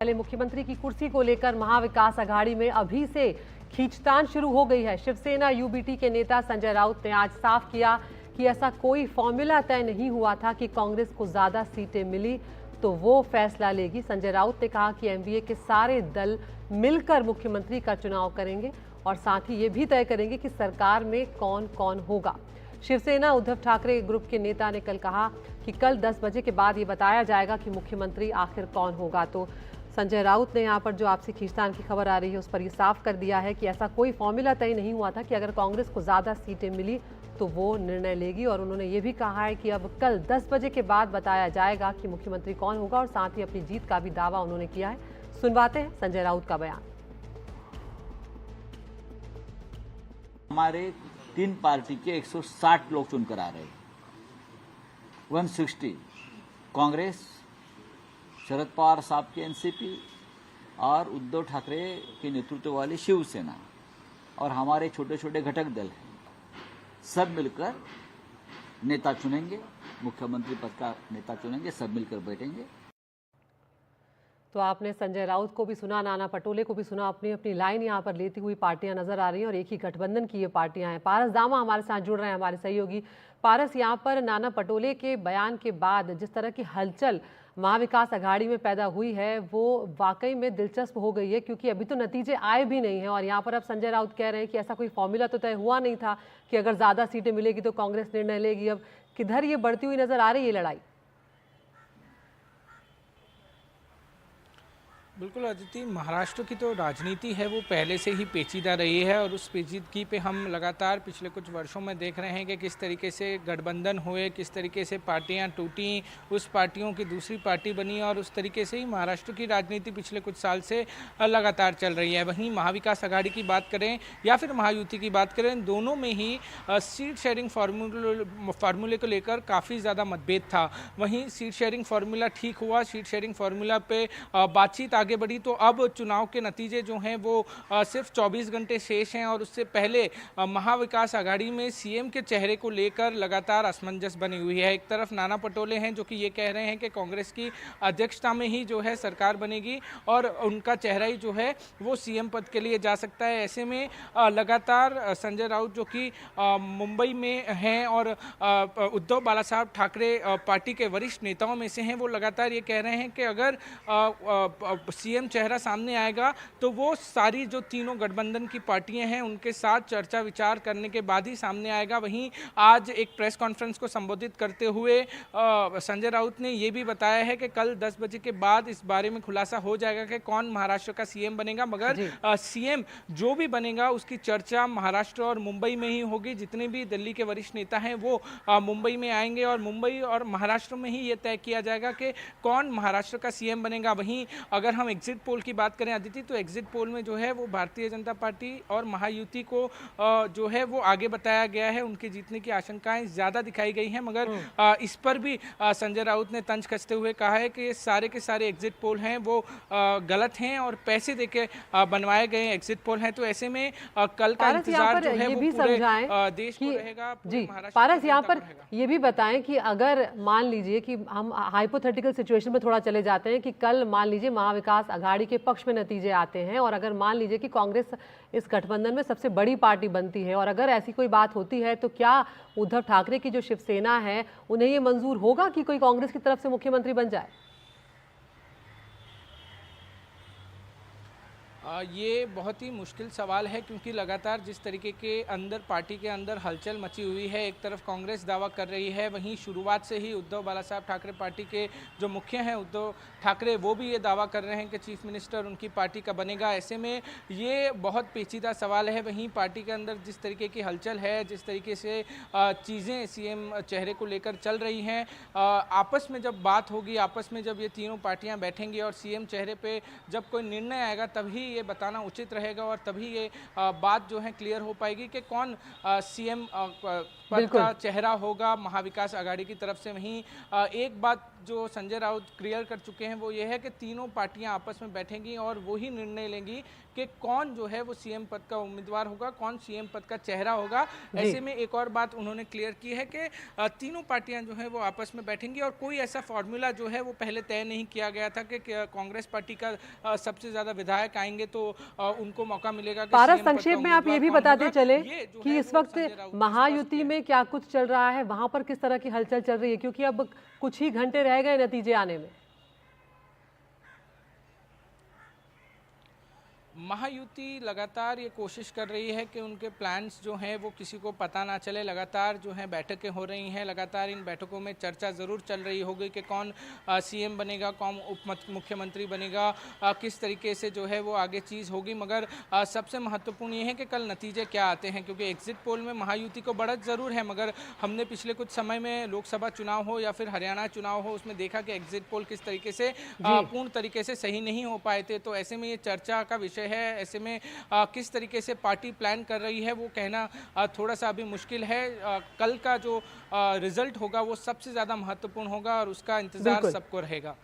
पहले मुख्यमंत्री की कुर्सी को लेकर महाविकास आघाड़ी में अभी से खींचतान शुरू हो गई है। शिवसेना यूबीटी के नेता संजय राउत ने आज साफ किया कि ऐसा कोई फॉर्मूला तय नहीं हुआ था कि कांग्रेस को ज्यादा सीटें मिली तो वो फैसला लेगी। संजय राउत ने कहा कि एमवीए के सारे दल मिलकर मुख्यमंत्री का चुनाव करेंगे और साथ ही ये भी तय करेंगे कि सरकार में कौन कौन होगा। शिवसेना उद्धव ठाकरे ग्रुप के नेता ने कल कहा कि कल 10 बजे के बाद ये बताया जाएगा कि मुख्यमंत्री आखिर कौन होगा। तो संजय राउत ने यहाँ पर जो आपसी खींचतान की खबर आ रही है उस पर ये साफ कर दिया है कि ऐसा कोई फॉर्मूला तय नहीं हुआ था कि अगर कांग्रेस को ज़्यादा सीटें मिली तो वो निर्णय लेगी। और उन्होंने ये भी कहा है कि अब कल 10 बजे के बाद बताया जाएगा कि मुख्यमंत्री कौन होगा और साथ ही अपनी जीत का भी दावा उन्होंने किया है। सुनवाते हैं संजय राउत का बयान। हमारे 3 पार्टी के 160 लोग चुनकर आ रहे हैं। 160 कांग्रेस, शरद पवार साहब के एनसीपी और उद्धव ठाकरे के नेतृत्व वाली शिवसेना और हमारे छोटे छोटे घटक दल हैं, सब मिलकर नेता चुनेंगे, मुख्यमंत्री पद का नेता चुनेंगे, सब मिलकर बैठेंगे। तो आपने संजय राउत को भी सुना, नाना पटोले को भी सुना, अपनी अपनी लाइन यहाँ पर लेती हुई पार्टियां नजर आ रही हैं और एक ही गठबंधन की ये पार्टियां हैं। पारस दामा हमारे साथ जुड़ रहे हैं, हमारे सहयोगी। पारस, यहाँ पर नाना पटोले के बयान के बाद जिस तरह की हलचल महाविकास आघाड़ी में पैदा हुई है वो वाकई में दिलचस्प हो गई है, क्योंकि अभी तो नतीजे आए भी नहीं हैं और यहाँ पर अब संजय राउत कह रहे हैं कि ऐसा कोई फॉर्मूला तो तय हुआ नहीं था कि अगर ज्यादा सीटें मिलेगी तो कांग्रेस निर्णय लेगी। अब किधर ये बढ़ती हुई नजर आ रही है लड़ाई? बिल्कुल अदिति, महाराष्ट्र की जो राजनीति है वो पहले से ही पेचीदा रही है और उस पेचीदगी पे हम लगातार पिछले कुछ वर्षों में देख रहे हैं कि किस तरीके से गठबंधन हुए, किस तरीके से पार्टियां टूटी, उस पार्टियों की दूसरी पार्टी बनी और उस तरीके से ही महाराष्ट्र की राजनीति पिछले कुछ साल से लगातार चल रही है। वहीं महाविकास आघाड़ी की बात करें या फिर महायुति की बात करें, दोनों में ही सीट शेयरिंग फार्मूले को लेकर काफ़ी ज़्यादा मतभेद था। वहीं सीट शेयरिंग फार्मूला ठीक हुआ, सीट शेयरिंग फार्मूला पे बातचीत आगे बढ़ी तो अब चुनाव के नतीजे जो हैं वो सिर्फ 24 घंटे शेष हैं और उससे पहले महाविकास आघाड़ी में सीएम के चेहरे को लेकर लगातार असमंजस बनी हुई है। एक तरफ नाना पटोले हैं जो कि ये कह रहे हैं कि कांग्रेस की अध्यक्षता में ही जो है सरकार बनेगी और उनका चेहरा ही जो है वो सीएम पद के लिए जा सकता है। ऐसे में लगातार संजय राउत जो कि मुंबई में हैं और उद्धव बाला साहब ठाकरे पार्टी के वरिष्ठ नेताओं में से हैं, वो लगातार ये कह रहे हैं कि अगर सीएम चेहरा सामने आएगा तो वो सारी जो तीनों गठबंधन की पार्टियां हैं उनके साथ चर्चा विचार करने के बाद ही सामने आएगा। वहीं आज एक प्रेस कॉन्फ्रेंस को संबोधित करते हुए संजय राउत ने ये भी बताया है कि कल 10 बजे के बाद इस बारे में खुलासा हो जाएगा कि कौन महाराष्ट्र का सीएम बनेगा, मगर सीएम जो भी बनेगा उसकी चर्चा महाराष्ट्र और मुंबई में ही होगी। जितने भी दिल्ली के वरिष्ठ नेता हैं वो मुंबई में आएंगे और मुंबई और महाराष्ट्र में ही ये तय किया जाएगा कि कौन महाराष्ट्र का सीएम बनेगा। वहीं अगर हम एग्जिट पोल की बात करें अदिति, तो एग्जिट पोल में जो है वो भारतीय जनता पार्टी और महायुति को जो है वो आगे बताया गया है, उनके जीतने की आशंकाएं ज़्यादा दिखाई गई हैं, मगर इस पर भी संजय राउत ने तंज कसते हुए कहा है कि सारे के सारे एग्जिट पोल हैं वो गलत हैं और पैसे देके बनवाए गए एग्जिट पोल हैं। तो ऐसे में कल का इंतजार जो है वो पूरे देश को रहेगा। जी पारस, यहाँ पर ये भी बताएं कि अगर मान लीजिए कि हम हाइपोथेटिकल सिचुएशन में थोड़ा चले जाते हैं कि कल मान लीजिए महाविकास आघाड़ी के पक्ष में नतीजे आते हैं और अगर मान लीजिए कि कांग्रेस इस गठबंधन में सबसे बड़ी पार्टी बनती है और अगर ऐसी कोई बात होती है तो क्या उद्धव ठाकरे की जो शिवसेना है उन्हें ये मंजूर होगा कि कोई कांग्रेस की तरफ से मुख्यमंत्री बन जाए? ये बहुत ही मुश्किल सवाल है, क्योंकि लगातार जिस तरीके के अंदर पार्टी के अंदर हलचल मची हुई है, एक तरफ कांग्रेस दावा कर रही है, वहीं शुरुआत से ही उद्धव बाला साहब ठाकरे पार्टी के जो मुखिया हैं उद्धव ठाकरे वो भी ये दावा कर रहे हैं कि चीफ मिनिस्टर उनकी पार्टी का बनेगा। ऐसे में ये बहुत पेचीदा सवाल है। वहीं पार्टी के अंदर जिस तरीके की हलचल है, जिस तरीके से चीज़ें सीएम चेहरे को लेकर चल रही हैं, आपस में जब बात होगी, आपस में जब ये तीनों पार्टियाँ बैठेंगी और सीएम चेहरे पर जब कोई निर्णय आएगा तभी ये बताना उचित रहेगा और तभी ये बात जो है क्लियर हो पाएगी कि कौन सीएम पद का चेहरा होगा महाविकास आघाड़ी की तरफ से। वहीं एक बात जो संजय राउत क्लियर कर चुके हैं वो ये है कि तीनों पार्टियां आपस में बैठेंगी और वही निर्णय लेंगी कि कौन जो है वो सीएम पद का उम्मीदवार होगा, कौन सीएम पद का चेहरा होगा। ऐसे में एक और बात उन्होंने क्लियर की है कि तीनों पार्टियां जो है वो आपस में बैठेंगी और कोई ऐसा फॉर्मूला जो है वो पहले तय नहीं किया गया था कि कांग्रेस पार्टी का सबसे ज्यादा विधायक आएंगे तो उनको मौका मिलेगा कि पारस, CM पद का संक्षेप में आप ये भी उम्मीदवार कौन बताते होगा। चले ये जो कि है इस वो वक्त संजय राउत ने स्पष्ट महायुति किया। में क्या कुछ चल रहा है, वहां पर किस तरह की हलचल चल रही है, क्योंकि अब कुछ ही घंटे रह गए नतीजे आने में। महायुति लगातार ये कोशिश कर रही है कि उनके प्लान्स जो हैं वो किसी को पता ना चले। लगातार जो है बैठकें हो रही हैं, लगातार इन बैठकों में चर्चा ज़रूर चल रही होगी कि कौन सीएम बनेगा, कौन उप मुख्यमंत्री बनेगा, किस तरीके से जो है वो आगे चीज़ होगी। मगर सबसे महत्वपूर्ण ये है कि कल नतीजे क्या आते हैं, क्योंकि एग्जिट पोल में महायुति को बढ़त ज़रूर है, मगर हमने पिछले कुछ समय में लोकसभा चुनाव हो या फिर हरियाणा चुनाव हो, उसमें देखा कि एग्जिट पोल किस तरीके से पूर्ण तरीके से सही नहीं हो पाए थे। तो ऐसे में ये चर्चा का विषय है। ऐसे में किस तरीके से पार्टी प्लान कर रही है वो कहना थोड़ा सा अभी मुश्किल है। कल का जो रिजल्ट होगा वो सबसे ज़्यादा महत्वपूर्ण होगा और उसका इंतजार सबको रहेगा।